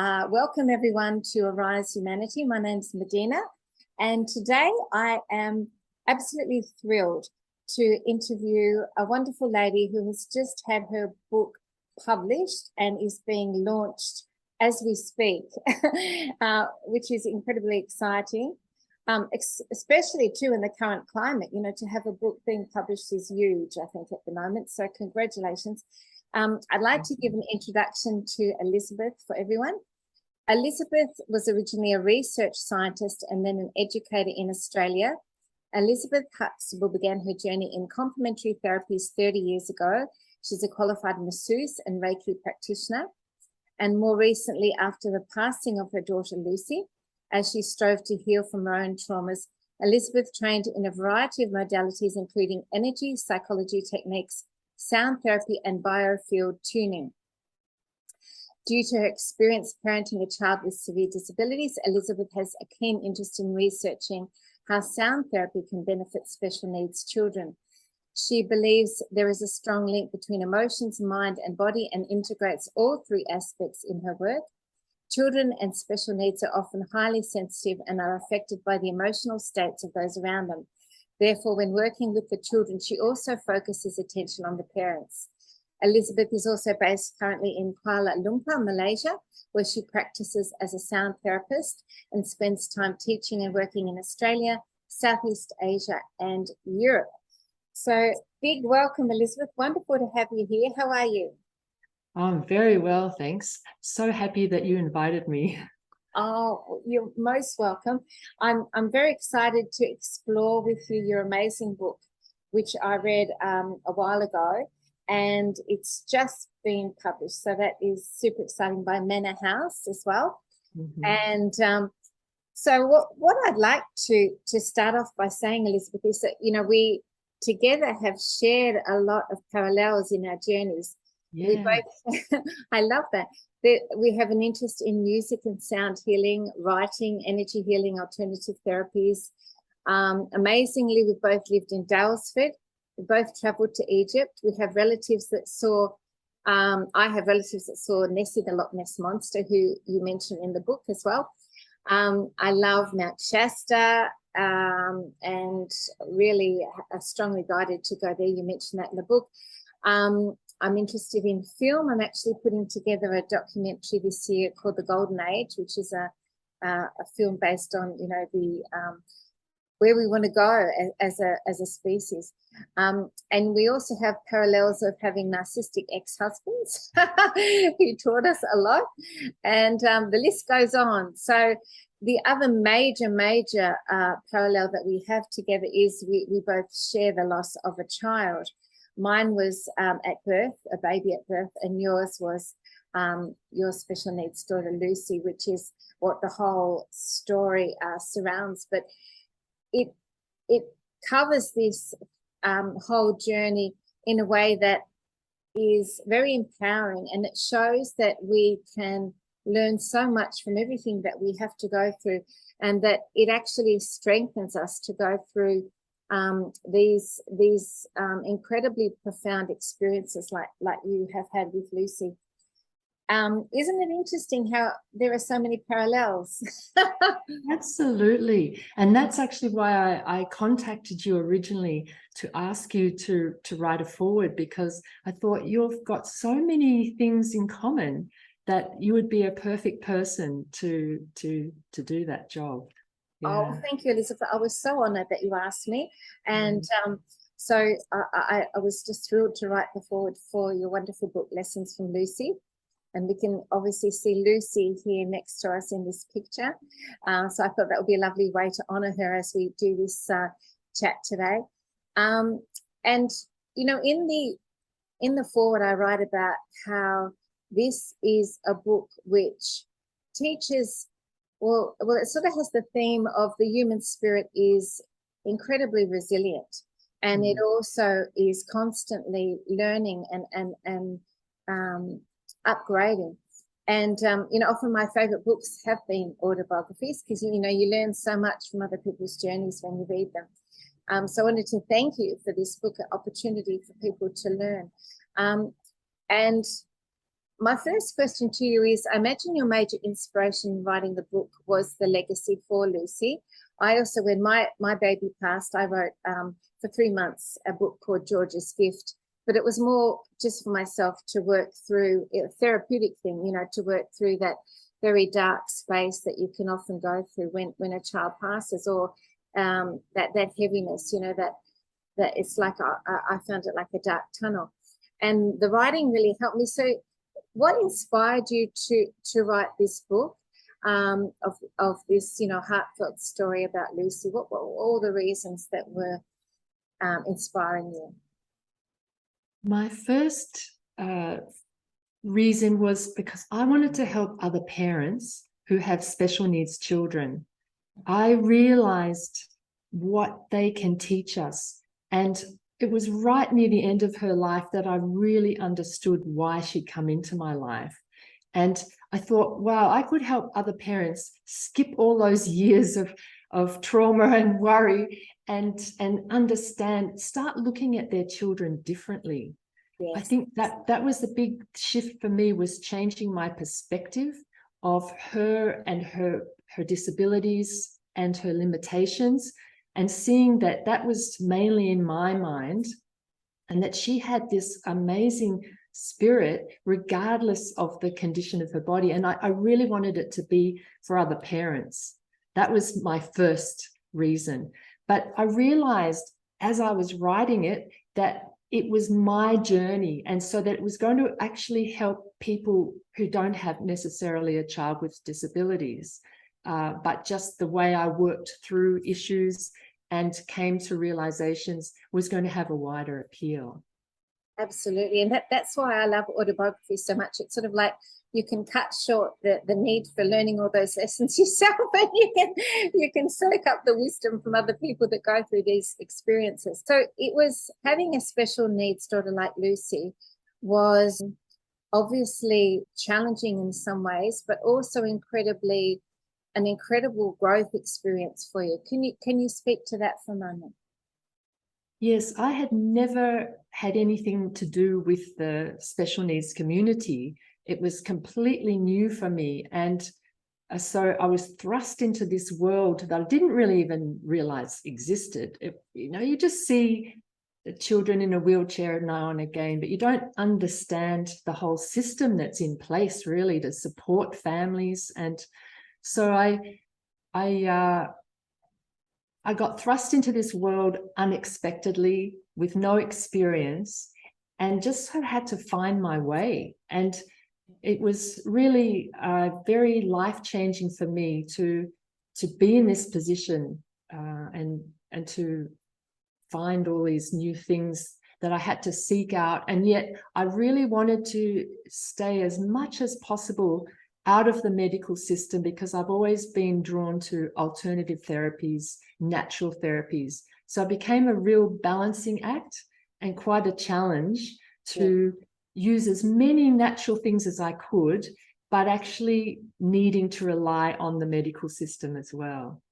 Welcome everyone to Arise Humanity. My name's Medyhne, and today I am absolutely thrilled to interview a wonderful lady who has just had her book published and is being launched as we speak, which is incredibly exciting, especially too in the current climate. You know, to have a book being published is huge, I think, at the moment. So congratulations. I'd like to give an introduction to Elizabeth for everyone. Elizabeth was originally a research scientist and then an educator in Australia. Elizabeth Huxtable began her journey in complementary therapies 30 years ago. She's a qualified masseuse and Reiki practitioner. And more recently, after the passing of her daughter Lucy, as she strove to heal from her own traumas, Elizabeth trained in a variety of modalities, including energy, psychology techniques, sound therapy, and biofield tuning. Due to her experience parenting a child with severe disabilities, Elizabeth has a keen interest in researching how sound therapy can benefit special needs children. She believes there is a strong link between emotions, mind, and body, and integrates all three aspects in her work. Children and special needs are often highly sensitive and are affected by the emotional states of those around them. Therefore, when working with the children, she also focuses attention on the parents. Elizabeth is also based currently in Kuala Lumpur, Malaysia, where she practices as a sound therapist and spends time teaching and working in Australia, Southeast Asia, and Europe. So, big welcome, Elizabeth. Wonderful to have you here. How are you? I'm very well, thanks. So happy that you invited me. Oh, you're most welcome. I'm very excited to explore with you your amazing book, which I read a while ago, and it's just been published. So that is super exciting, by Manor House as well. Mm-hmm. And so what I'd like to start off by saying, Elizabeth, is that, you know, we together have shared a lot of parallels in our journeys. Yeah. We both, I love that we have an interest in music and sound healing, writing, energy healing, alternative therapies. Amazingly, we've both lived in Daylesford. We both traveled to Egypt. We have relatives that saw, I have relatives that saw Nessie the Loch Ness Monster, who you mentioned in the book as well. I love Mount Shasta, and really strongly guided to go there. You mentioned that in the book. I'm interested in film. I'm actually putting together a documentary this year called The Golden Age, which is a film based on, you know, the where we want to go as a species. And we also have parallels of having narcissistic ex-husbands who taught us a lot. And the list goes on. So the other major parallel that we have together is we both share the loss of a child. Mine was at birth, a baby at birth, and yours was your special needs daughter, Lucy, which is what the whole story surrounds. But it covers this whole journey in a way that is very empowering, and it shows that we can learn so much from everything that we have to go through, and that it actually strengthens us to go through these incredibly profound experiences like you have had with Lucy. Isn't it interesting how there are so many parallels? Absolutely. And that's actually why I contacted you originally, to ask you to write a foreword, because I thought you've got so many things in common that you would be a perfect person to do that job. Yeah. Oh, thank you, Elizabeth. I was so honored that you asked me. And so I was just thrilled to write the foreword for your wonderful book, Lessons from Lucy. And we can obviously see Lucy here next to us in this picture. So I thought that would be a lovely way to honor her as we do this chat today. And, you know, in the foreword, I write about how this is a book which teaches, well, it sort of has the theme of the human spirit is incredibly resilient, and it also is constantly learning and upgrading. And you know, often my favorite books have been autobiographies, because you know, you learn so much from other people's journeys when you read them. So I wanted to thank you for this book, an opportunity for people to learn. And my first question to you is, I imagine your major inspiration in writing the book was the legacy for Lucy. I also, when my baby passed, I wrote for 3 months a book called George's Gift, but it was more just for myself to work through a therapeutic thing, you know, to work through that very dark space that you can often go through when a child passes, or that heaviness, you know, that it's like I found it like a dark tunnel. And the writing really helped me. So what inspired you to write this book of this, you know, heartfelt story about Lucy? What were all the reasons that were inspiring you? My first reason was because I wanted to help other parents who have special needs children. I realized what they can teach us. And it was right near the end of her life that I really understood why she'd come into my life. And I thought, wow, I could help other parents skip all those years of trauma and worry and understand, start looking at their children differently. Yes. I think that was the big shift for me, was changing my perspective of her and her disabilities and her limitations, and seeing that that was mainly in my mind, and that she had this amazing spirit regardless of the condition of her body. And I really wanted it to be for other parents. That was my first reason. But I realized as I was writing it that it was my journey, and so that it was going to actually help people who don't have necessarily a child with disabilities, but just the way I worked through issues and came to realizations was going to have a wider appeal. Absolutely. And that's why I love autobiography so much. It's sort of like you can cut short the need for learning all those lessons yourself, and you can soak up the wisdom from other people that go through these experiences. So it was, having a special needs daughter like Lucy was obviously challenging in some ways, but also an incredible growth experience for you. Can you speak to that for a moment? Yes, I had never had anything to do with the special needs community. It was completely new for me. And so I was thrust into this world that I didn't really even realize existed. You just see the children in a wheelchair now and again, but you don't understand the whole system that's in place really to support families. And so I got thrust into this world unexpectedly with no experience, and just had to find my way. And it was really very life-changing for me to be in this position and to find all these new things that I had to seek out. And yet I really wanted to stay as much as possible out of the medical system, because I've always been drawn to alternative therapies, natural therapies. So it became a real balancing act and quite a challenge to use as many natural things as I could, but actually needing to rely on the medical system as well.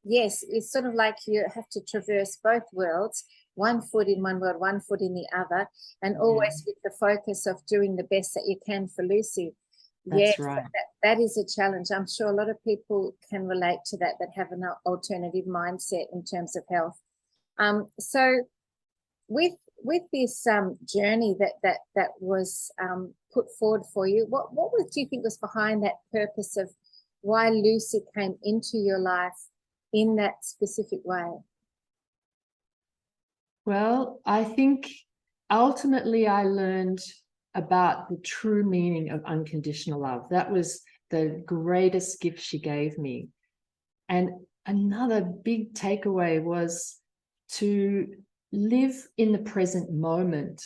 Yes, it's sort of like you have to traverse both worlds, one foot in one world, one foot in the other, and always with the focus of doing the best that you can for Lucy. That's right. That is a challenge. I'm sure a lot of people can relate to that have an alternative mindset in terms of health. So with this journey that was put forward for you, what do you think was behind that purpose of why Lucy came into your life in that specific way? Well, I think ultimately I learned about the true meaning of unconditional love. That was the greatest gift she gave me. And another big takeaway was to live in the present moment,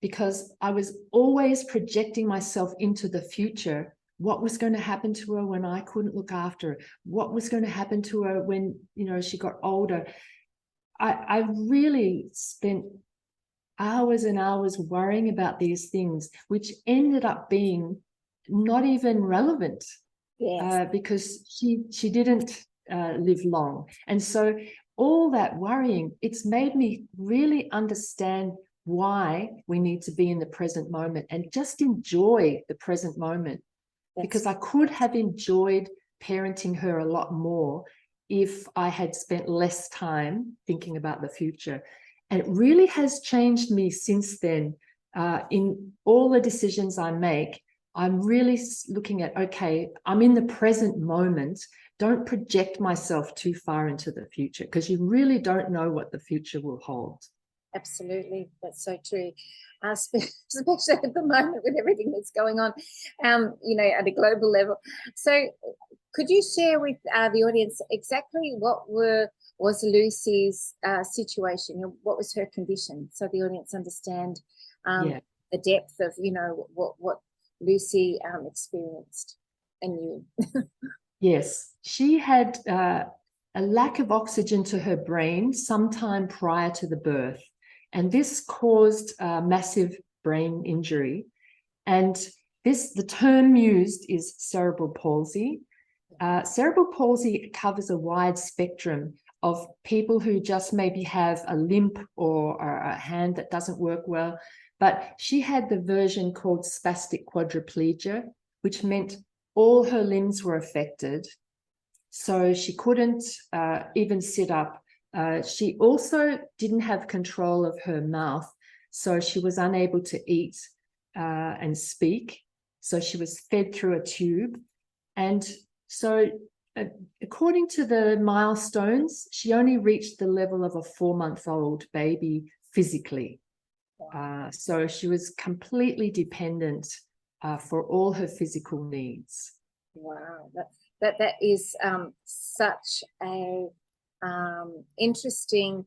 because I was always projecting myself into the future. What was going to happen to her when I couldn't look after her? What was going to happen to her when, she got older? I really spent hours and hours worrying about these things, which ended up being not even relevant. Yes. Because she didn't live long. And so all that worrying, it's made me really understand why we need to be in the present moment and just enjoy the present moment. Because I could have enjoyed parenting her a lot more if I had spent less time thinking about the future. And it really has changed me since then. In all the decisions I make, I'm really looking at, okay, I'm in the present moment. Don't project myself too far into the future, because you really don't know what the future will hold. Absolutely, that's so true. Especially at the moment with everything that's going on, at a global level. So, could you share with the audience exactly what was Lucy's situation? What was her condition, so the audience understand the depth of what Lucy experienced and knew. Yes, she had a lack of oxygen to her brain sometime prior to the birth. And this caused massive brain injury. And the term used is cerebral palsy. Cerebral palsy covers a wide spectrum of people who just maybe have a limp or a hand that doesn't work well. But she had the version called spastic quadriplegia, which meant all her limbs were affected. So she couldn't even sit up. She also didn't have control of her mouth, so she was unable to eat and speak. So she was fed through a tube. And so according to the milestones, she only reached the level of a 4-month-old baby physically. So she was completely dependent for all her physical needs. Wow, that is such a interesting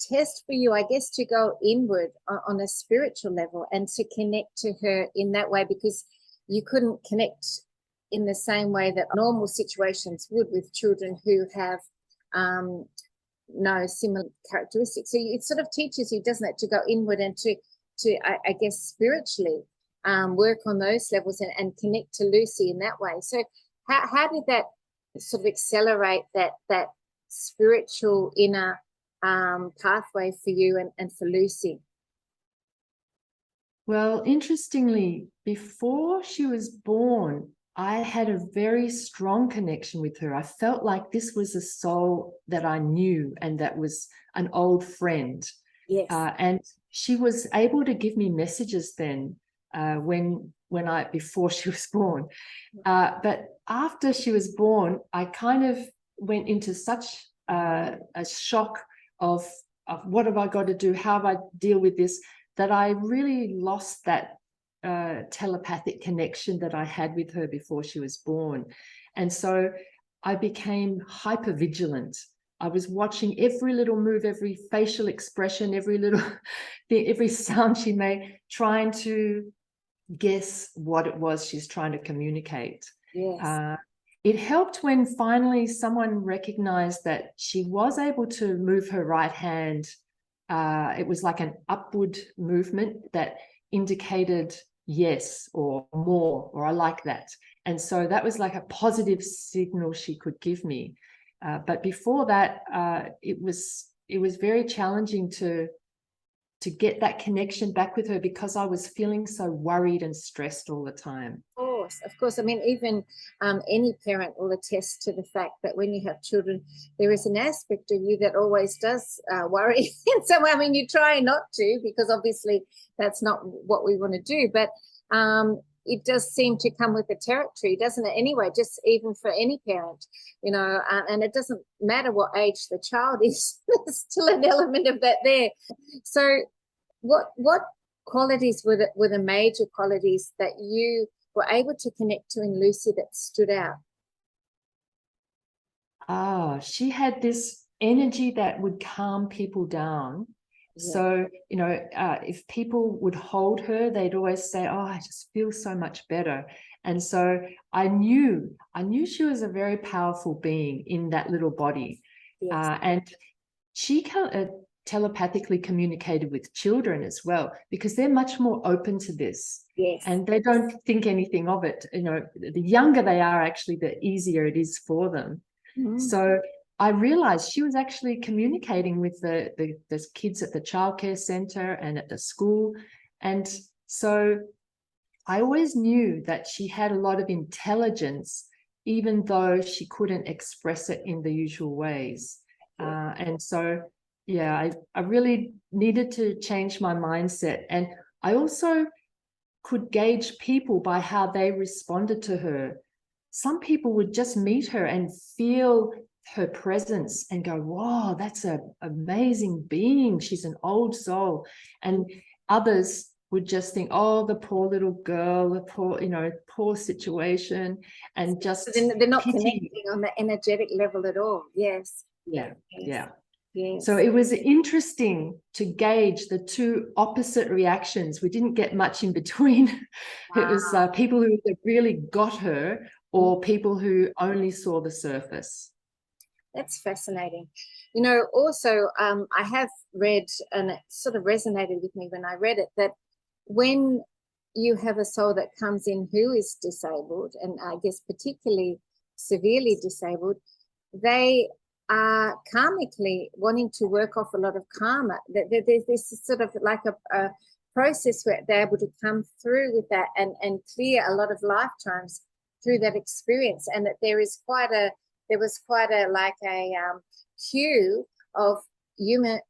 test for you, I guess, to go inward on a spiritual level and to connect to her in that way, because you couldn't connect in the same way that normal situations would with children who have no similar characteristics. So it sort of teaches you, doesn't it, to go inward and to I guess spiritually work on those levels and connect to Lucy in that way. So how did that sort of accelerate that spiritual inner pathway for you and for Lucy? Well, interestingly, before she was born, I had a very strong connection with her. I felt like this was a soul that I knew and that was an old friend. Yes. And she was able to give me messages then before she was born. But after she was born, I kind of went into such a shock of what have I got to do? How do I deal with this? That I really lost that telepathic connection that I had with her before she was born. And so I became hyper vigilant. I was watching every little move, every facial expression, every sound she made, trying to guess what it was she's trying to communicate. Yes. It helped when finally someone recognized that she was able to move her right hand. It was like an upward movement that indicated yes or more, or I like that. And so that was like a positive signal she could give me. But before that, it was very challenging to get that connection back with her because I was feeling so worried and stressed all the time. Of course. I mean, even any parent will attest to the fact that when you have children, there is an aspect of you that always does worry in some way. I mean, you try not to, because obviously that's not what we want to do, but it does seem to come with the territory, doesn't it? Anyway, just even for any parent, and it doesn't matter what age the child is, there's still an element of that there. So what qualities were the major qualities that you were able to connect to in Lucy that stood out? She had this energy that would calm people down. Yeah. So, if people would hold her, they'd always say, oh, I just feel so much better. And so I knew she was a very powerful being in that little body. Yes. And she telepathically communicated with children as well, because they're much more open to this. Yes. And they don't think anything of it. The younger they are, actually, the easier it is for them. Mm. So I realized she was actually communicating with the kids at the childcare center and at the school. And so I always knew that she had a lot of intelligence, even though she couldn't express it in the usual ways. And so, yeah, I really needed to change my mindset. And I also could gauge people by how they responded to her. Some people would just meet her and feel her presence and go, wow, that's an amazing being. She's an old soul. And others would just think, oh, the poor little girl, the poor, poor situation, and just they're not pity. connecting on the energetic level at all. Yes. Yeah. Yes. Yeah. Yes. So it was interesting to gauge the two opposite reactions. We didn't get much in between. It was people who really got her, or people who only saw the surface. That's fascinating. Also, I have read, and it sort of resonated with me when I read it, that when you have a soul that comes in who is disabled, and I guess particularly severely disabled, they are karmically wanting to work off a lot of karma. There's this sort of like a process where they're able to come through with that and clear a lot of lifetimes through that experience, and that there was quite a queue of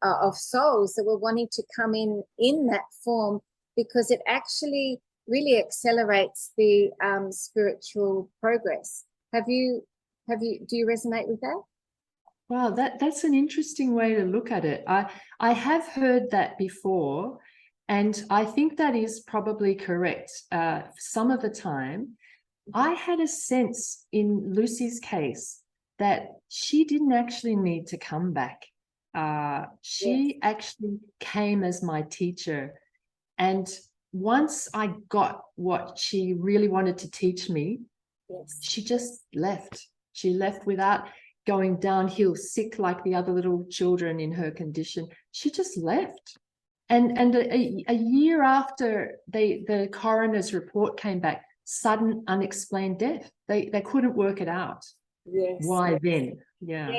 of souls that were wanting to come in that form, because it actually really accelerates the spiritual progress. Do you resonate with that? Wow, that's an interesting way to look at it. I have heard that before, and I think that is probably correct. Some of the time, I had a sense in Lucy's case that she didn't actually need to come back. She actually came as my teacher. And once I got what she really wanted to teach me, she just left. She left without going downhill sick like the other little children in her condition. She just left. And a year after the coroner's report came back, sudden unexplained death. They couldn't work it out. Yes. Why then? Yeah.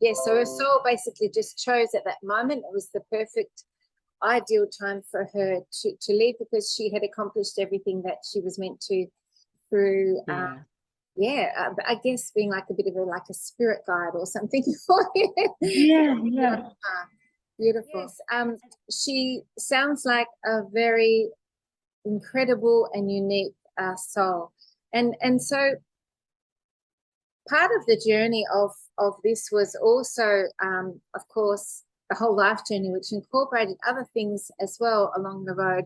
Yes. So her soul basically just chose at that moment. It was the perfect, ideal time for her to leave, because she had accomplished everything that she was meant to through. I guess being like a bit of a spirit guide or something for you. Yeah. Beautiful. Yes. She sounds like a very incredible and unique soul, and so part of the journey of this was also, of course, the whole life journey, which incorporated other things as well along the road,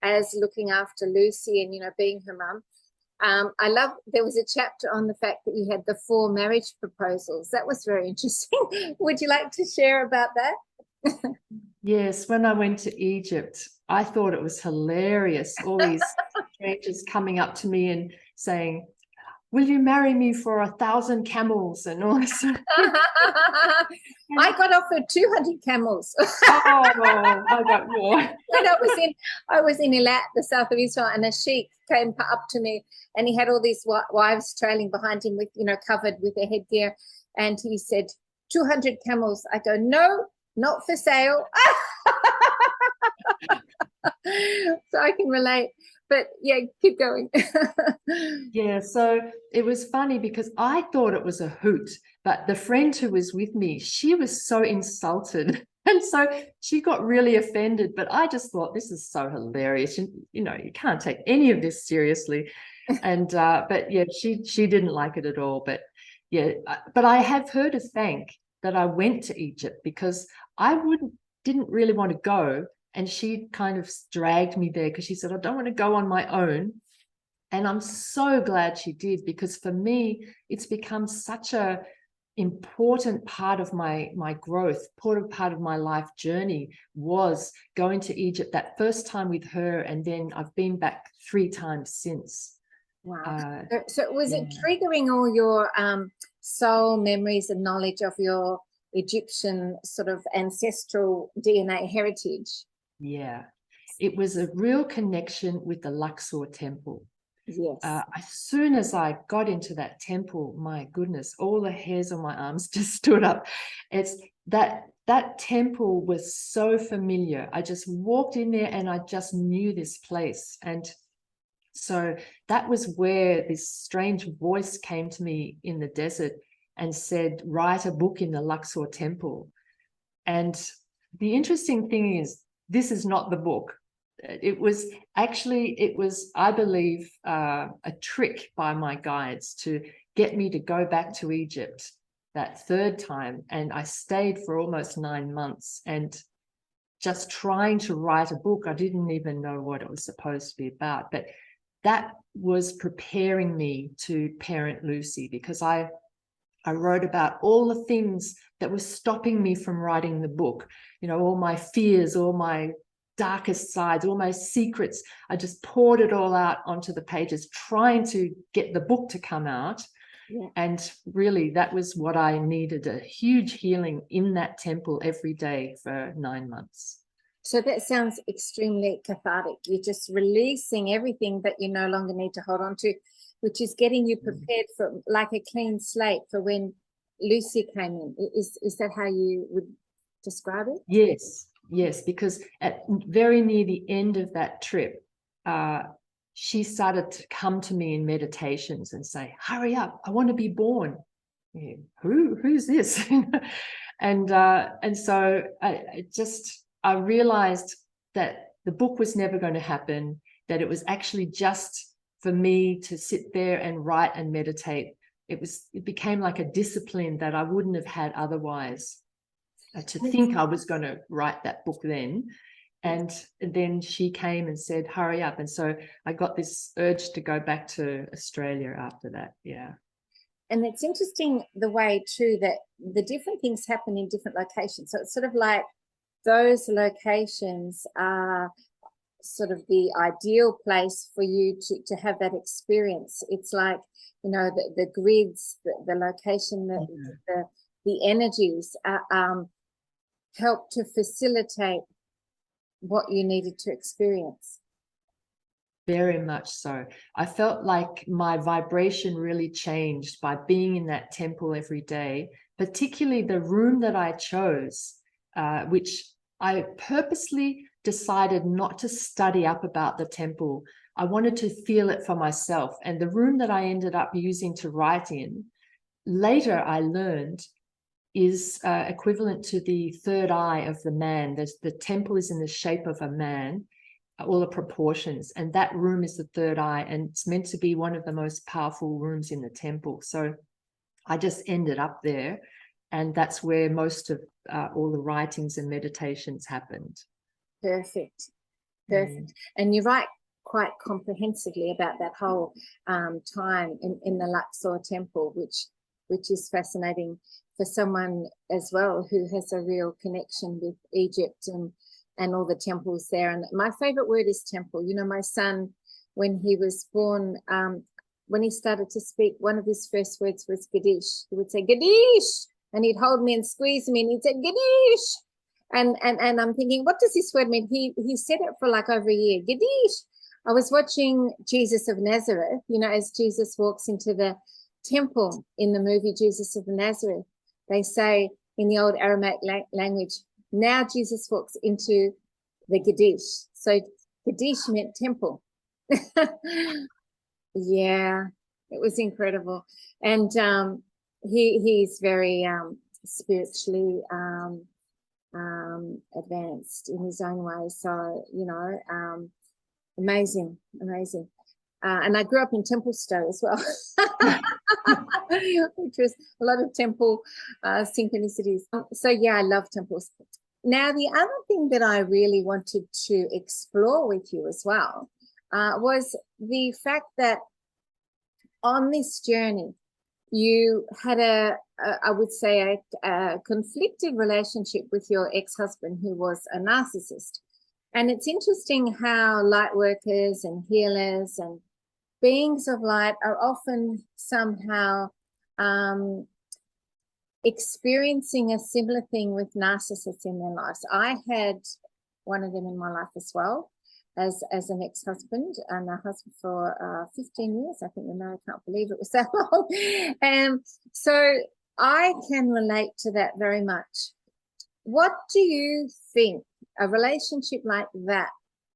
as looking after Lucy and being her mum. I love, there was a chapter on the fact that you had the 4 marriage proposals. That was very interesting. Would you like to share about that? Yes, when I went to Egypt, I thought it was hilarious. All these strangers coming up to me and saying, will you marry me for 1,000 camels and all this? I got offered 200 camels. Oh, I got more. When I was in Eilat, the south of Israel, and a sheikh came up to me, and he had all these wives trailing behind him with, covered with their headgear, and he said, 200 camels. I go, no, not for sale. So I can relate. But yeah, keep going. Yeah, so it was funny because I thought it was a hoot, but the friend who was with me, she was so insulted. And so she got really offended, but I just thought, this is so hilarious. You can't take any of this seriously. And but yeah, she didn't like it at all. But yeah, but I have her to thank that I went to Egypt, because I didn't really want to go. And she kind of dragged me there because she said, I don't want to go on my own. And I'm so glad she did, because for me, it's become such a important part of my growth, part of my life journey was going to Egypt that first time with her. And then I've been back 3 times since. Wow. So was it triggering all your soul memories and knowledge of your Egyptian sort of ancestral DNA heritage? Yeah, it was a real connection with the Luxour Temple. Yes. As soon as I got into that temple, my goodness, all the hairs on my arms just stood up. It's that temple was so familiar. I just walked in there and I just knew this place. And so that was where this strange voice came to me in the desert and said, write a book in the Luxour Temple. And the interesting thing is, this is not the book. It was, I believe, a trick by my guides to get me to go back to Egypt that third time. And I stayed for almost 9 months and just trying to write a book. I didn't even know what it was supposed to be about, but that was preparing me to parent Lucy, because I wrote about all the things that were stopping me from writing the book. You know, all my fears, all my darkest sides, all my secrets. I just poured it all out onto the pages, trying to get the book to come out. Yeah. And really, that was what I needed, a huge healing in that temple every day for 9 months. So that sounds extremely cathartic. You're just releasing everything that you no longer need to hold on to, which is getting you prepared for, like a clean slate for when Lucy came in. Is that how you would describe it? Yes, because at very near the end of that trip, she started to come to me in meditations and say, hurry up, I want to be born. Yeah, who's this? And so I realized that the book was never going to happen, that it was actually just for me to sit there and write and meditate. It became like a discipline that I wouldn't have had otherwise, to think I was going to write that book then. And then she came and said, hurry up. And so I got this urge to go back to Australia after that. Yeah. And it's interesting the way too that the different things happen in different locations. So it's sort of like those locations are sort of the ideal place for you to have that experience. It's like, you know, the grids, the location, the energies help to facilitate what you needed to experience. Very much so. I felt like my vibration really changed by being in that temple every day, particularly the room that I chose, which I purposely decided not to study up about the temple. I wanted to feel it for myself. And the room that I ended up using to write in, later I learned, is equivalent to the third eye of the man. The temple is in the shape of a man, all the proportions, and that room is the third eye, and it's meant to be one of the most powerful rooms in the temple. So I just ended up there, and that's where most of all the writings and meditations happened. Perfect. And you write quite comprehensively about that whole time in the Luxour Temple, which is fascinating for someone as well who has a real connection with Egypt and all the temples there. And my favorite word is temple. You know, my son, when he was born, when he started to speak, one of his first words was Gadish. He would say, Gadish, and he'd hold me and squeeze me, and he'd say, Gadish. And I'm thinking, what does this word mean? He said it for like over a year, Gadish. I was watching Jesus of Nazareth, you know, as Jesus walks into the temple in the movie Jesus of Nazareth. They say in the old Aramaic language, now Jesus walks into the Gadish. So Gadish meant temple. Yeah, it was incredible. And he's very spiritually advanced in his own way. So, you know, amazing. And I grew up in Templestowe as well, which was a lot of temple synchronicities. So, yeah, I love temples. Now, the other thing that I really wanted to explore with you as well was the fact that on this journey, you had I would say, a conflicted relationship with your ex-husband, who was a narcissist. And it's interesting how light workers and healers and beings of light are often somehow experiencing a similar thing with narcissists in their lives. I had one of them in my life as well. as an ex-husband and a husband for 15 years. I think, I can't believe it was that long. So I can relate to that very much. What do you think a relationship like that,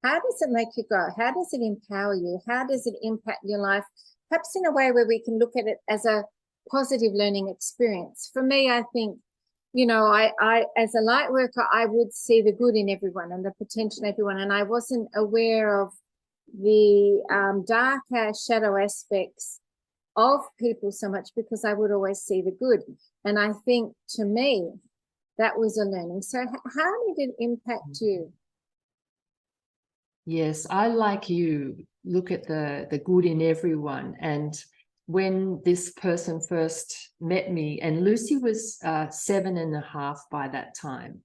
how does it make you go? How does it empower you? How does it impact your life? Perhaps in a way where we can look at it as a positive learning experience. For me, I think, I as a light worker, I would see the good in everyone and the potential in everyone. And I wasn't aware of the darker shadow aspects of people so much because I would always see the good. And I think, to me, that was a learning. So how did it impact you? Yes, I, like you, look at the good in everyone. And when this person first met me, and Lucy was 7.5 by that time.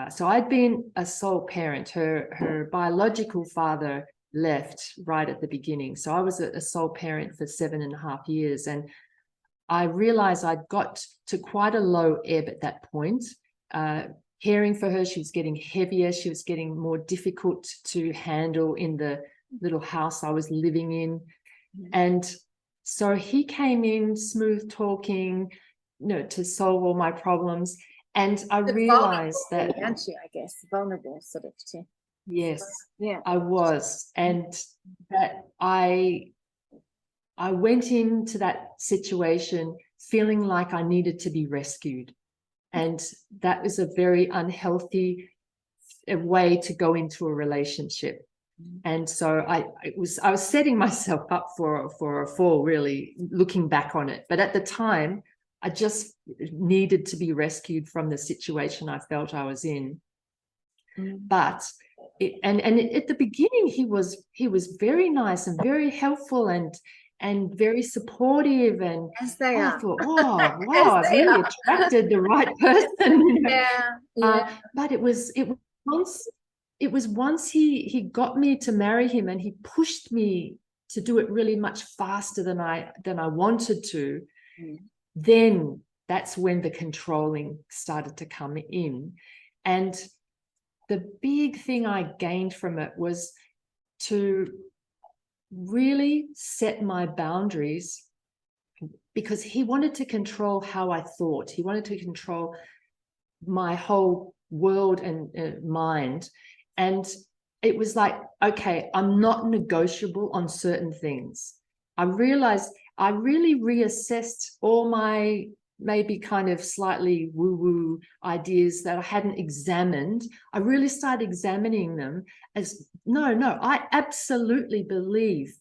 So I'd been a sole parent. Her biological father left right at the beginning. So I was a sole parent for 7.5 years. And I realized I'd got to quite a low ebb at that point. Caring for her, she was getting heavier. She was getting more difficult to handle in the little house I was living in. And so he came in, smooth talking, to solve all my problems. And I realized that, aren't you? I guess vulnerable sort of too. Yes, yeah, I was, and that I went into that situation feeling like I needed to be rescued. And that was a very unhealthy way to go into a relationship. And so I was setting myself up for a fall, really, looking back on it. But at the time, I just needed to be rescued from the situation I felt I was in. But at the beginning, he was very nice and very helpful and very supportive, and as they are. I thought, oh wow, I've really attracted the right person. But it was once he got me to marry him, and he pushed me to do it really much faster than I wanted to. Then that's when the controlling started to come in. And the big thing I gained from it was to really set my boundaries, because he wanted to control how I thought. He wanted to control my whole world and mind. And it was like, okay, I'm not negotiable on certain things. I realized I really reassessed all my maybe kind of slightly woo-woo ideas that I hadn't examined. I really started examining them as, no, I absolutely believe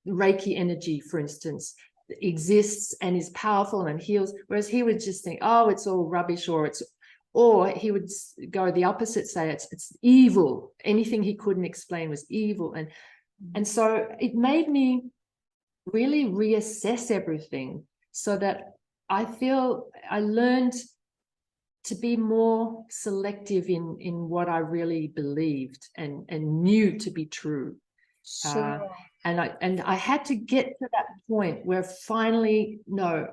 Reiki energy, for instance, exists and is powerful and heals. Whereas he would just think, oh, it's all rubbish, or he would go the opposite, say it's evil. Anything he couldn't explain was evil. And so it made me really reassess everything, so that I feel I learned to be more selective in what I really believed and knew to be true. Sure. And I had to get to that point where finally, no,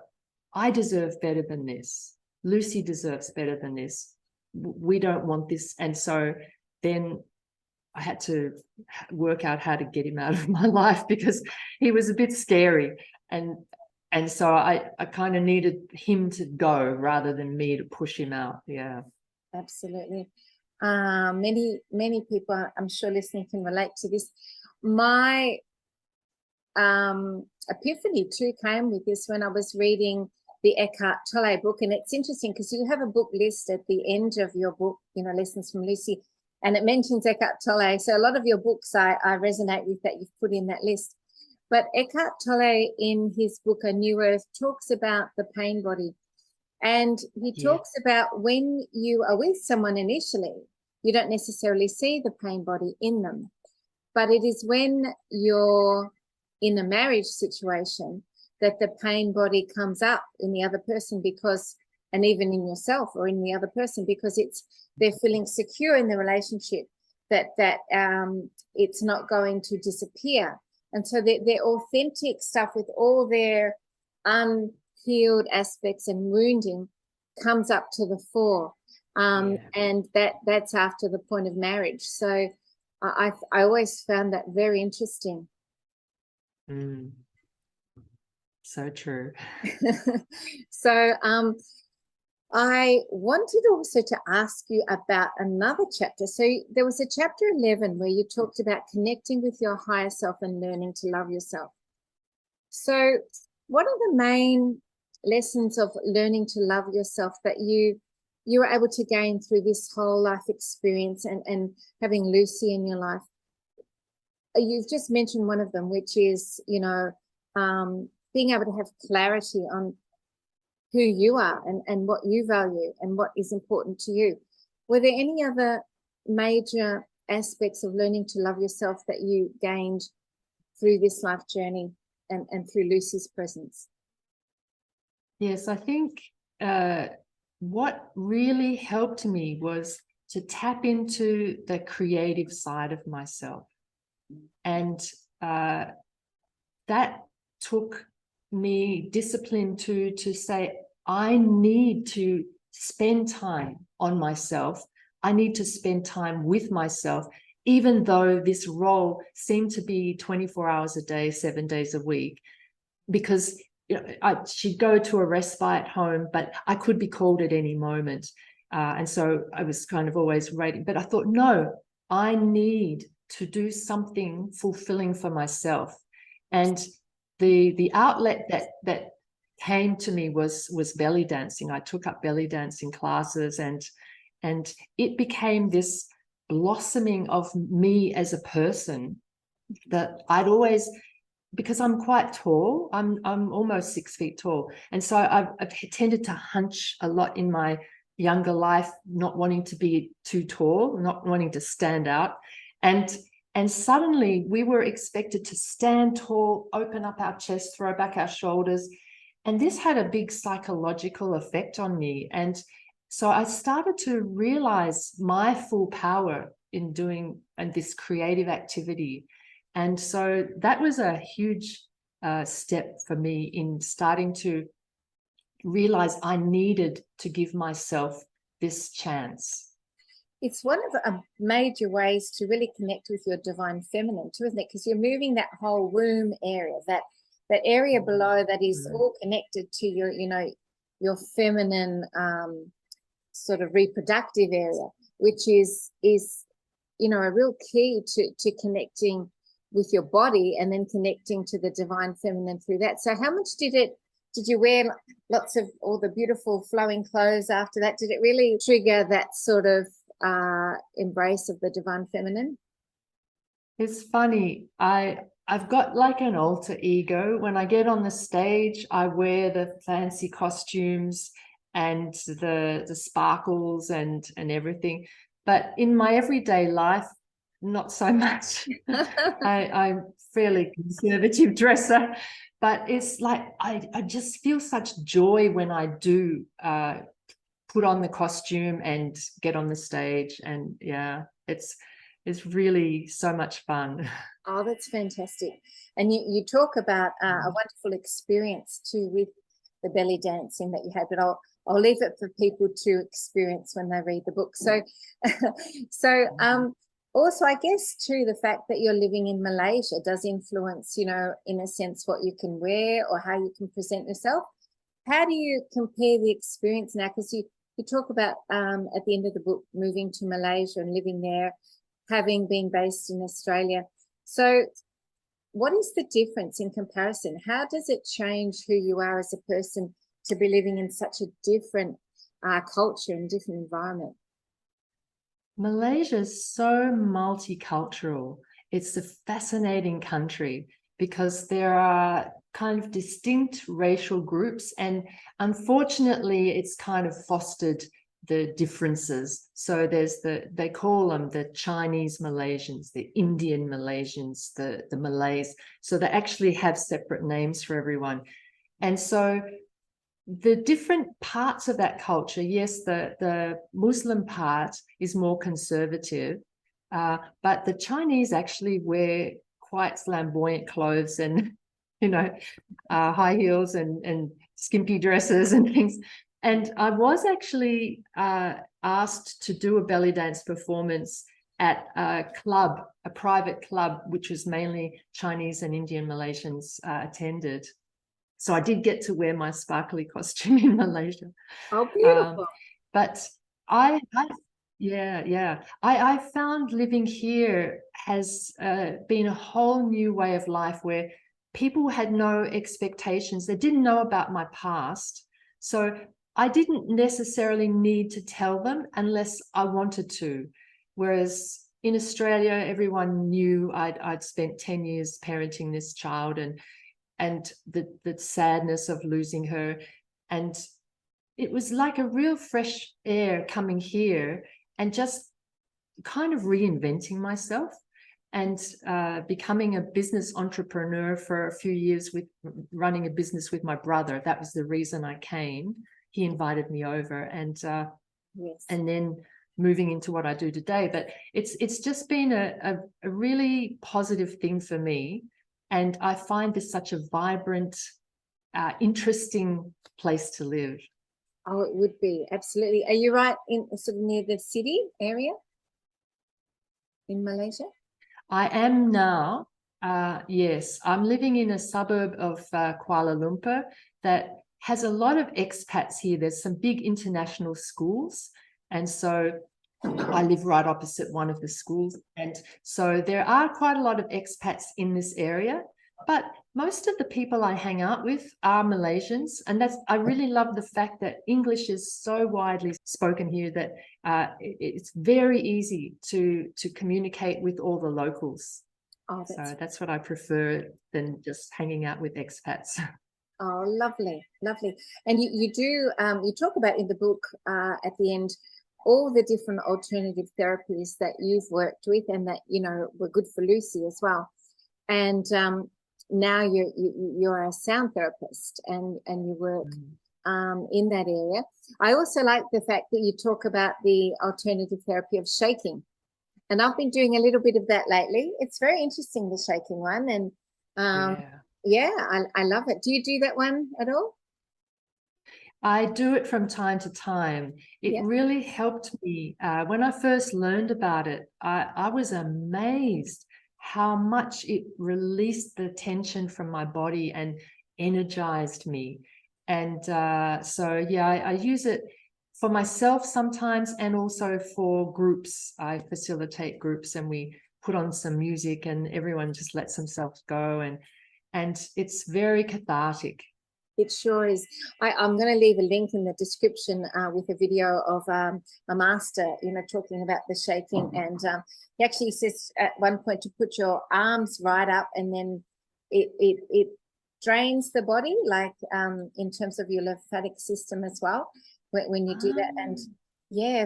I deserve better than this. Lucy deserves better than this. We don't want this. And so then I had to work out how to get him out of my life, because he was a bit scary. And so I kind of needed him to go rather than me to push him out. Yeah. Absolutely. Many people, I'm sure, listening can relate to this. My epiphany too came with this when I was reading the Eckhart Tolle book. And it's interesting because you have a book list at the end of your book, Lessons from Lucy, and it mentions Eckhart Tolle. So a lot of your books I resonate with that you've put in that list. But Eckhart Tolle, in his book A New Earth, talks about the pain body. And he talks about when you are with someone initially, you don't necessarily see the pain body in them. But it is when you're in a marriage situation that the pain body comes up in the other person, because, and even in yourself or in the other person, because they're feeling secure in the relationship, that it's not going to disappear. And so their authentic stuff with all their unhealed aspects and wounding comes up to the fore. And that's after the point of marriage. So I always found that very interesting. Mm. So true. So I wanted also to ask you about another chapter. So there was a chapter 11 where you talked about connecting with your higher self and learning to love yourself. So what are the main lessons of learning to love yourself that you were able to gain through this whole life experience and having Lucy in your life? You've just mentioned one of them, which is, being able to have clarity on who you are and what you value and what is important to you. Were there any other major aspects of learning to love yourself that you gained through this life journey and through Lucy's presence? Yes, I think what really helped me was to tap into the creative side of myself. And that took me discipline to say, I need to spend time on myself. I need to spend time with myself, even though this role seemed to be 24 hours a day, 7 days a week, because she'd go to a respite home, but I could be called at any moment. And so I was kind of always waiting. But I thought, no, I need to do something fulfilling for myself. And the outlet that came to me was belly dancing. I took up belly dancing classes, and it became this blossoming of me as a person that I'd always, because I'm quite tall, I'm almost 6 feet tall, and so I've tended to hunch a lot in my younger life, not wanting to be too tall, not wanting to stand out, and suddenly we were expected to stand tall, open up our chest, throw back our shoulders, and this had a big psychological effect on me. And so I started to realize my full power in doing this creative activity. And so that was a huge step for me in starting to realize I needed to give myself this chance. It's one of the major ways to really connect with your divine feminine too, isn't it? Because you're moving that whole womb area, that area below that is all connected to your, your feminine sort of reproductive area, which is a real key to connecting with your body and then connecting to the divine feminine through that. So how much did you wear lots of all the beautiful flowing clothes after that? Did it really trigger that sort of embrace of the divine feminine? It's funny. I've got like an alter ego. When I get on the stage, I wear the fancy costumes and the sparkles and everything. But in my everyday life, not so much. I'm fairly conservative dresser, but it's like I just feel such joy when I do put on the costume and get on the stage. And yeah, it's really so much fun. Oh, that's fantastic. And you talk about a wonderful experience too with the belly dancing that you had, but I'll leave it for people to experience when they read the book. So, also, I guess too, the fact that you're living in Malaysia does influence, in a sense, what you can wear or how you can present yourself. How do you compare the experience now? Because you talk about at the end of the book moving to Malaysia and living there, having been based in Australia. So what is the difference in comparison? How does it change who you are as a person to be living in such a different culture and different environment? Malaysia is so multicultural. It's a fascinating country because there are kind of distinct racial groups, and unfortunately it's kind of fostered the differences. So there's they call them the Chinese Malaysians, the Indian Malaysians, the Malays. So they actually have separate names for everyone. And so the different parts of that culture, yes, the Muslim part is more conservative, but the Chinese actually wear quite flamboyant clothes and, high heels and skimpy dresses and things. And I was actually asked to do a belly dance performance at a club, a private club, which was mainly Chinese and Indian Malaysians attended. So I did get to wear my sparkly costume in Malaysia. Oh, beautiful. But I found living here has been a whole new way of life where people had no expectations. They didn't know about my past. So I didn't necessarily need to tell them unless I wanted to. Whereas in Australia, everyone knew I'd spent 10 years parenting this child and the sadness of losing her. And it was like a real fresh air coming here and just kind of reinventing myself and becoming a business entrepreneur for a few years with running a business with my brother. That was the reason I came. He invited me over and then moving into what I do today. But it's just been a really positive thing for me. And I find this such a vibrant, interesting place to live. Oh, it would be, absolutely. Are you right in sort of near the city area in Malaysia? I am now, yes. I'm living in a suburb of Kuala Lumpur that has a lot of expats here. There's some big international schools. And so I live right opposite one of the schools. And so there are quite a lot of expats in this area. But most of the people I hang out with are Malaysians. And I really love the fact that English is so widely spoken here that it's very easy to communicate with all the locals. Oh, so that's what I prefer than just hanging out with expats. Oh, lovely, lovely. And you do, you talk about in the book at the end, all the different alternative therapies that you've worked with and that, you know, were good for Lucy as well. And now you're a sound therapist and you work in that area. I also like the fact that you talk about the alternative therapy of shaking. And I've been doing a little bit of that lately. It's very interesting, the shaking one. And I love it. Do you do that one at all? I do it from time to time. It really helped me. When I first learned about it, I was amazed how much it released the tension from my body and energized me. And I use it for myself sometimes and also for groups. I facilitate groups and we put on some music and everyone just lets themselves go. And it's very cathartic. It sure is. I'm going to leave a link in the description with a video of a master, you know, talking about the shaking. And he actually says at one point to put your arms right up, and then it drains the body, like in terms of your lymphatic system as well, when you do that. And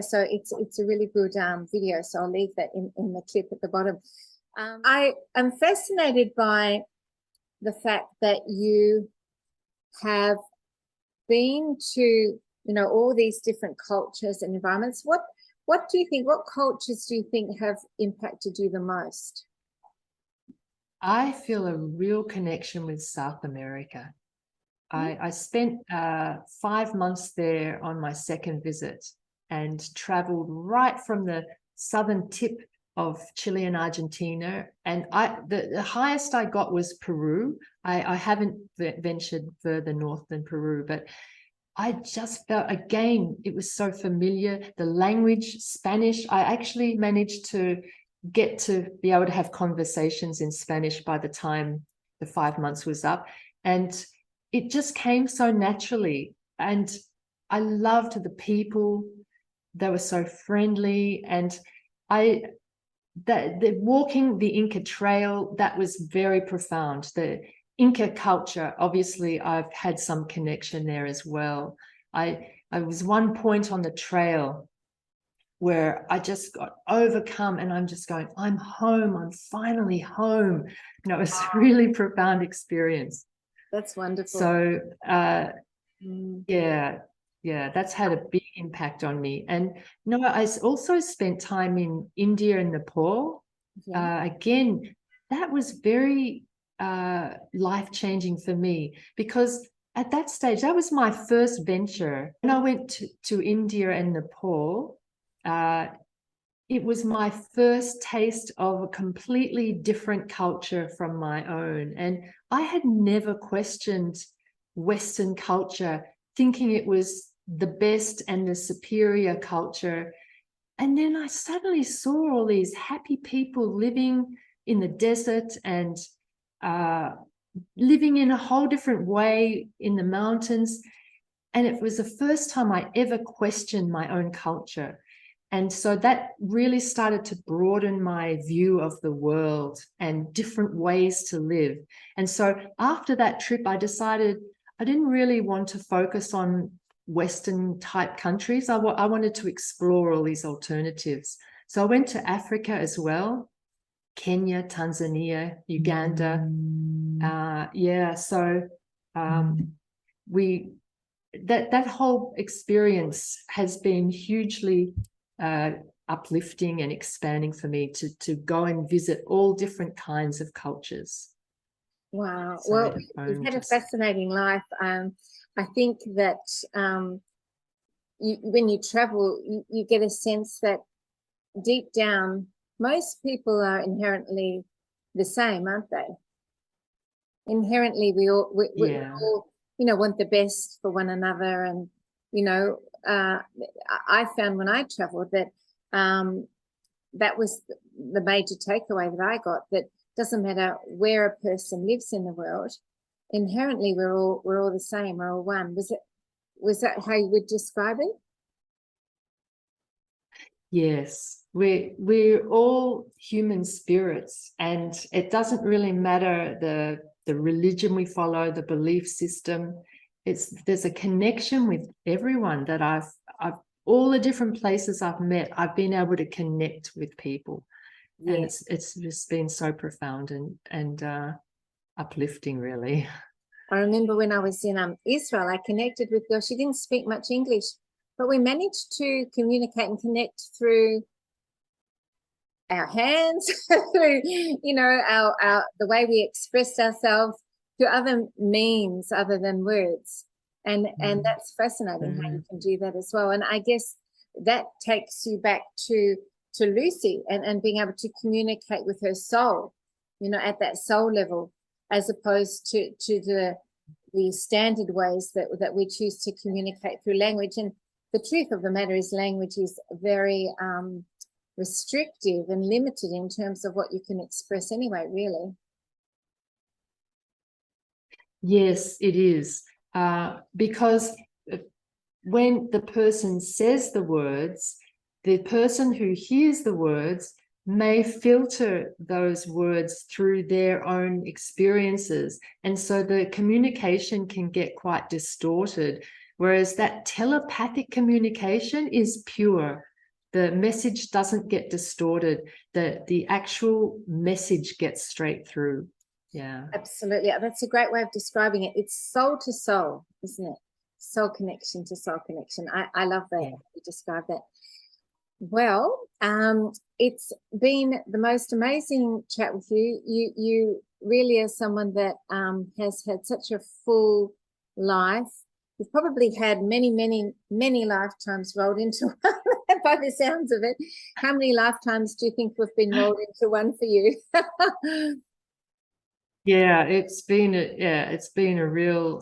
so it's a really good video. So I'll leave that in the clip at the bottom. I am fascinated by the fact that you have been to, you know, all these different cultures and environments. What do you think, what cultures do you think have impacted you the most? I feel a real connection with South America. I spent 5 months there on my second visit and traveled right from the southern tip of Chile and Argentina. And the highest I got was Peru. I haven't ventured further north than Peru, but I just felt, again, it was so familiar. The language, Spanish, I actually managed to get to be able to have conversations in Spanish by the time the 5 months was up. And it just came so naturally. And I loved the people. They were so friendly. And the walking the Inca Trail, that was very profound. The Inca culture, obviously, I've had some connection there as well. I was one point on the trail where I just got overcome and I'm just going, I'm home, I'm finally home. You know, it was a really profound experience. That's wonderful. So, that's had a big impact on me. And I also spent time in India and Nepal. Again, that was very life-changing for me, because at that stage, that was my first venture. When I went to India and Nepal, it was my first taste of a completely different culture from my own. And I had never questioned Western culture, thinking it was the best and the superior culture. And then I suddenly saw all these happy people living in the desert and living in a whole different way in the mountains. And it was the first time I ever questioned my own culture. And so that really started to broaden my view of the world and different ways to live. And so after that trip, I decided I didn't really want to focus on Western type countries. I wanted to explore all these alternatives. So I went to Africa as well, Kenya, Tanzania, Uganda. That whole experience has been hugely uplifting and expanding for me to go and visit all different kinds of cultures. Wow. So well, you've had a fascinating life. I think that when you travel, you get a sense that deep down, most people are inherently the same, aren't they? Inherently, we all, want the best for one another. And, I found when I traveled that that was the major takeaway that I got, that doesn't matter where a person lives in the world, inherently we're all the same, we're all one. Was that how you would describe it? Yes, we're all human spirits, and it doesn't really matter the religion we follow, the belief system. There's a connection with everyone that I've all the different places I've met, I've been able to connect with people. Yeah. And it's just been so profound and uplifting, really. I remember when I was in Israel, I connected with a girl. She didn't speak much English, but we managed to communicate and connect through our hands, through, our the way we expressed ourselves, through other means other than words. And that's fascinating how you can do that as well. And I guess that takes you back to Lucy and being able to communicate with her soul, at that soul level, as opposed to the standard ways that we choose to communicate through language. And the truth of the matter is language is very restrictive and limited in terms of what you can express anyway, really. Yes, it is. Because when the person says the words, the person who hears the words may filter those words through their own experiences. And so the communication can get quite distorted, whereas that telepathic communication is pure. The message doesn't get distorted. The actual message gets straight through. Yeah, absolutely. That's a great way of describing it. It's soul to soul, isn't it? Soul connection to soul connection. I love that. Yeah. You describe that. Well, it's been the most amazing chat with you. You really are someone that has had such a full life. You've probably had many, many, many lifetimes rolled into one by the sounds of it. How many lifetimes do you think we've been rolled into one for you? Yeah, it's been a real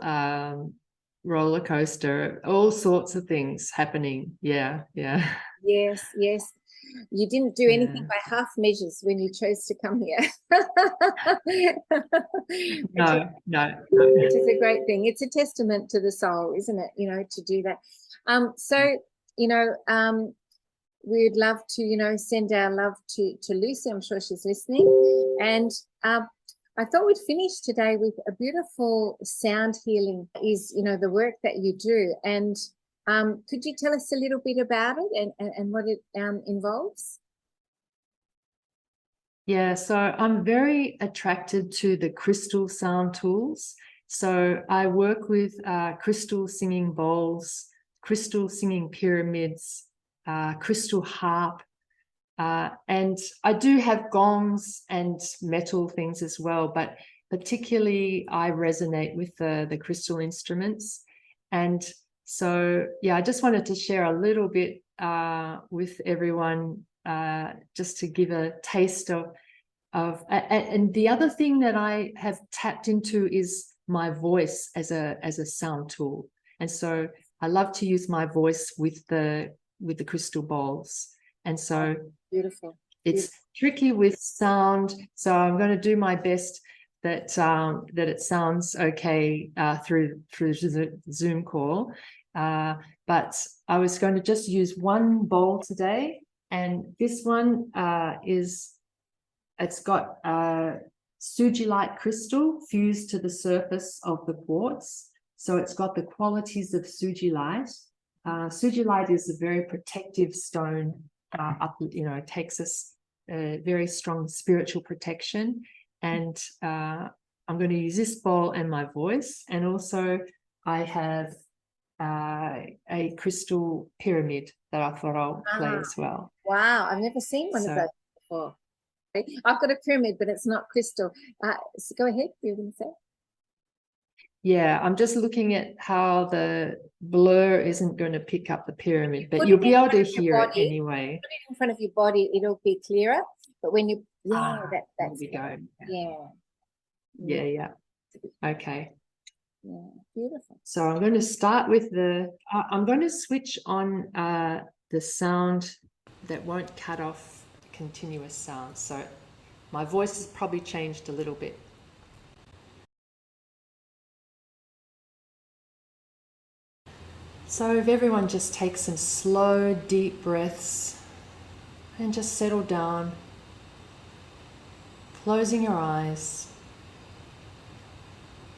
roller coaster, all sorts of things happening. Yeah. Yes. You didn't do anything by half measures when you chose to come here. No. Which is a great thing. It's a testament to the soul, isn't it? To do that. We'd love to, send our love to Lucy. I'm sure she's listening. And I thought we'd finish today with a beautiful sound healing is, the work that you do. And could you tell us a little bit about it and what it involves? Yeah, so I'm very attracted to the crystal sound tools. So I work with crystal singing bowls, crystal singing pyramids, crystal harp, and I do have gongs and metal things as well, but particularly I resonate with the crystal instruments. And so, yeah, I just wanted to share a little bit with everyone just to give a taste of and the other thing that I have tapped into is my voice as a sound tool. And so I love to use my voice with the crystal bowls. And so beautiful. It's tricky with sound. So I'm going to do my best that it sounds okay through the Zoom call. But I was going to just use one bowl today, and this one it's got sugilite crystal fused to the surface of the quartz. So it's got the qualities of sugilite. Sugilite is a very protective stone. It takes us a very strong spiritual protection. And I'm going to use this bowl and my voice. And also I have a crystal pyramid that I thought I'll play as well. Wow, I've never seen one of those before. I've got a pyramid, but it's not crystal. So go ahead, you were going to say? Yeah, I'm just looking at how the blur isn't going to pick up the pyramid, but you'll be able to hear it anyway. Put it in front of your body, it'll be clearer. But when you, that's there we go. Yeah. Okay. Yeah, beautiful. So I'm going to start with I'm going to switch on the sound that won't cut off continuous sound. So my voice has probably changed a little bit. So if everyone just takes some slow, deep breaths and just settle down, closing your eyes,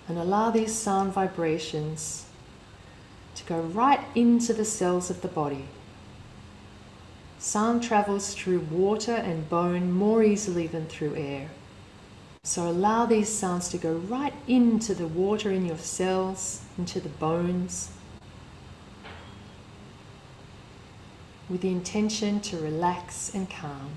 and allow these sound vibrations to go right into the cells of the body. Sound travels through water and bone more easily than through air. So allow these sounds to go right into the water in your cells, into the bones, with the intention to relax and calm.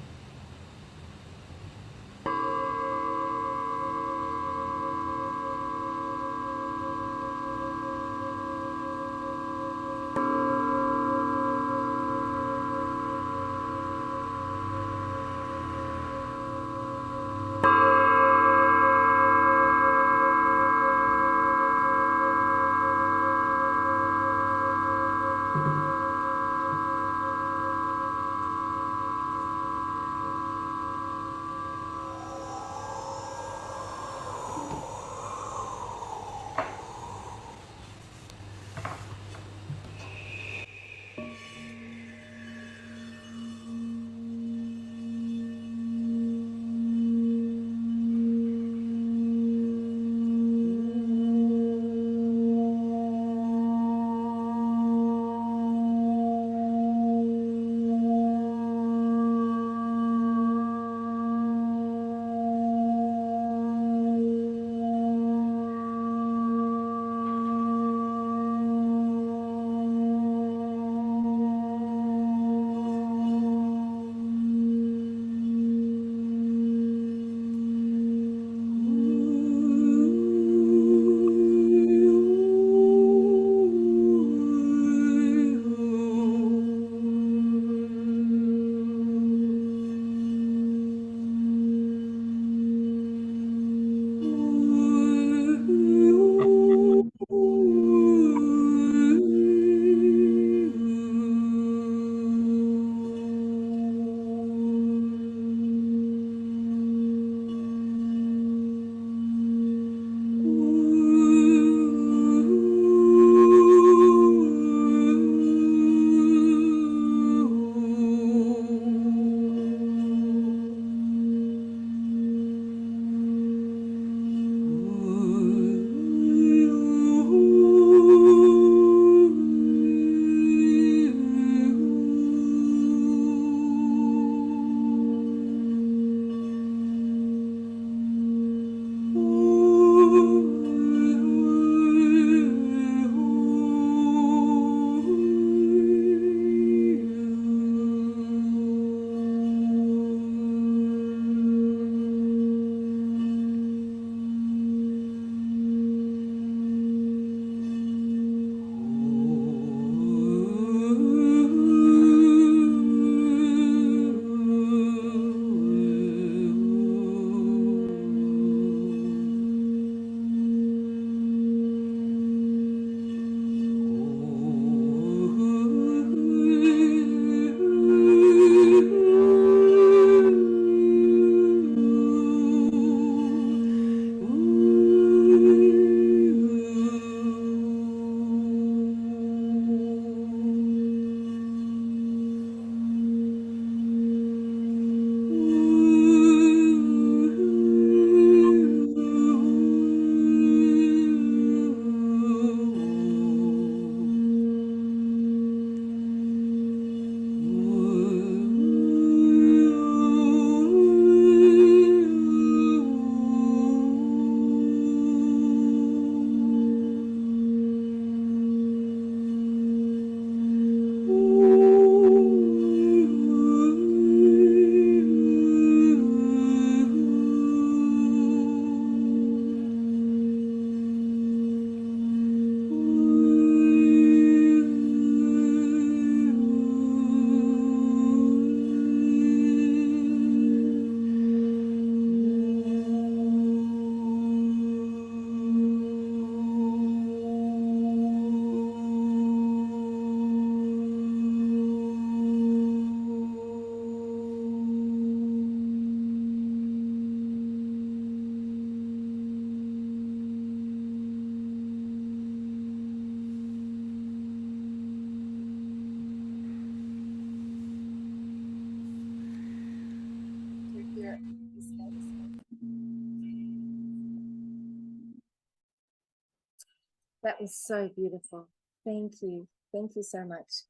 That was so beautiful. Thank you. Thank you so much.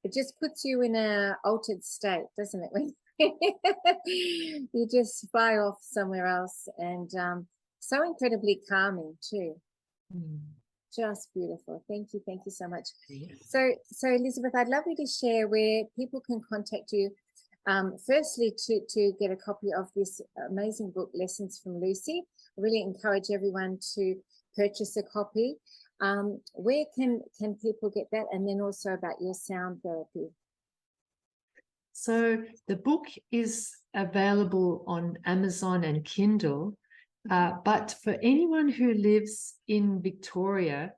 It just puts you in a altered state, doesn't it? When you just fly off somewhere else, and so incredibly calming too. Mm. Just beautiful. Thank you. Thank you so much. Yes. So Elizabeth, I'd love you to share where people can contact you. Firstly, to get a copy of this amazing book, Lessons from Lucy. I really encourage everyone to purchase a copy. Where can people get that? And then also about your sound therapy. So the book is available on Amazon and Kindle, but for anyone who lives in Victoria,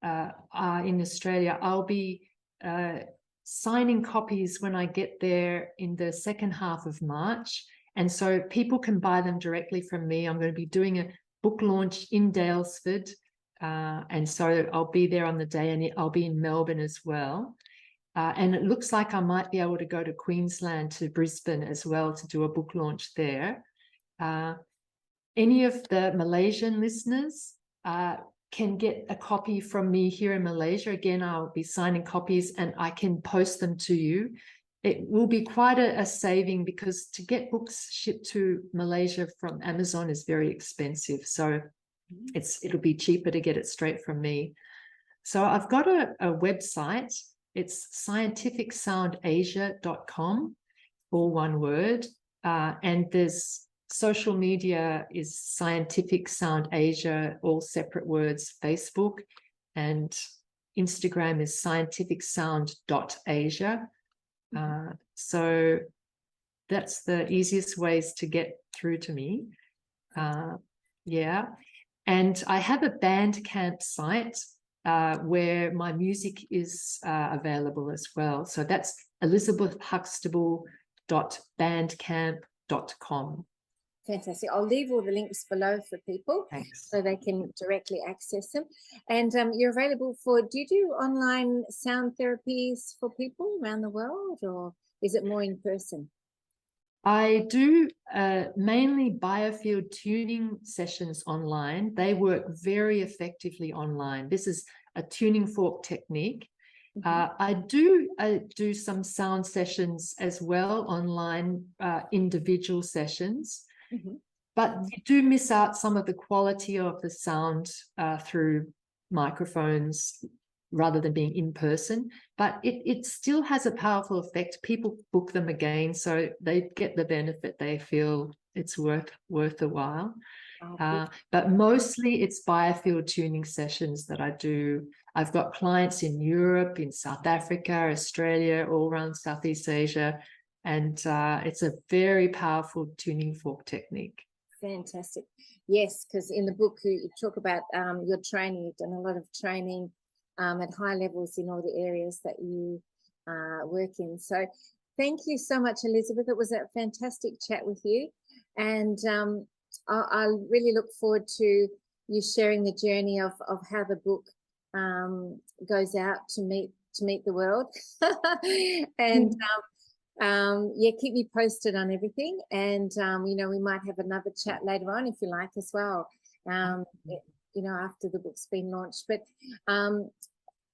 in Australia, I'll be signing copies when I get there in the second half of March. And so people can buy them directly from me. I'm going to be doing a book launch in Daylesford. And so I'll be there on the day, and I'll be in Melbourne as well. And it looks like I might be able to go to Queensland, to Brisbane as well, to do a book launch there. Any of the Malaysian listeners can get a copy from me here in Malaysia. Again, I'll be signing copies and I can post them to you. It will be quite a saving, because to get books shipped to Malaysia from Amazon is very expensive. So it'll be cheaper to get it straight from me. So I've got a website. It's scientificsoundasia.com, all one word. And there's social media is Scientific Sound Asia, all separate words, Facebook, and Instagram is scientificsound.asia. So that's the easiest ways to get through to me. Yeah. And I have a Bandcamp site where my music is available as well. So that's elizabethhuxtable.bandcamp.com. Fantastic. I'll leave all the links below for people. Thanks. So they can directly access them. And you're available for, do you do online sound therapies for people around the world, or is it more in person? I do mainly biofield tuning sessions online. They work very effectively online. This is a tuning fork technique. I do some sound sessions as well online, individual sessions. But you do miss out some of the quality of the sound through microphones rather than being in person. But it still has a powerful effect. People book them again, so they get the benefit. They feel it's worth a while. But mostly it's biofield tuning sessions that I do. I've got clients in Europe, in South Africa, Australia, all around Southeast Asia. And it's a very powerful tuning fork technique. Fantastic. Yes, because in the book you talk about your training. You've done a lot of training at high levels in all the areas that you work in. So thank you so much, Elizabeth. It was a fantastic chat with you. And I really look forward to you sharing the journey of how the book goes out to meet the world. And yeah, keep me posted on everything. And you know, we might have another chat later on if you like as well, you know, after the book's been launched. But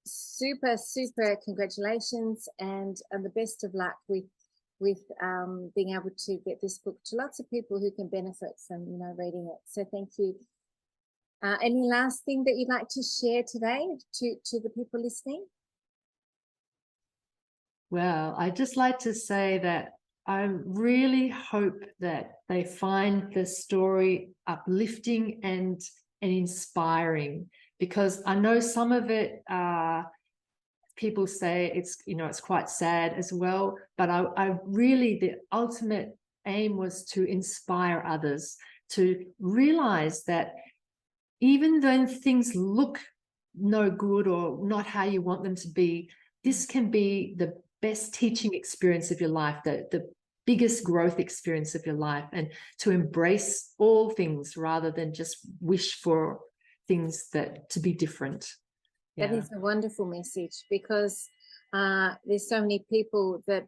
super congratulations, and the best of luck with being able to get this book to lots of people who can benefit from, you know, reading it. So thank you. Any last thing that you'd like to share today to the people listening? Well, I'd just like to say that I really hope that they find the story uplifting and inspiring, because I know some of it, people say it's, you know, it's quite sad as well, but I really, the ultimate aim was to inspire others to realize that even though things look no good or not how you want them to be, this can be the best teaching experience of your life, the biggest growth experience of your life, and to embrace all things rather than just wish for things that to be different. That is a wonderful message, because there's so many people that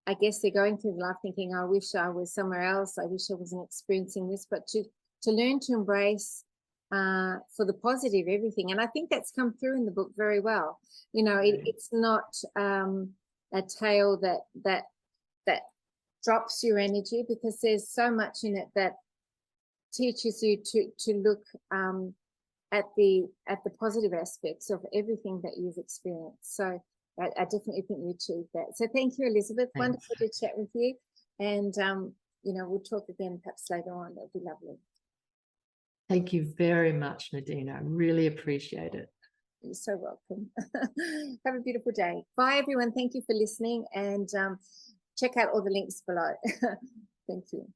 I guess they're going through life thinking, I wish I was somewhere else, I wish I wasn't experiencing this. But to learn to embrace for the positive, everything. And I think that's come through in the book very well. You know, it's not a tale that drops your energy, because there's so much in it that teaches you to look at the positive aspects of everything that you've experienced. So I definitely think you achieved that. So thank you, Elizabeth. Thanks. Wonderful to chat with you. And you know, we'll talk again perhaps later on. That'll be lovely. Thank you very much, Medyhne. I really appreciate it. You're so welcome. Have a beautiful day. Bye, everyone. Thank you for listening, and check out all the links below. Thank you.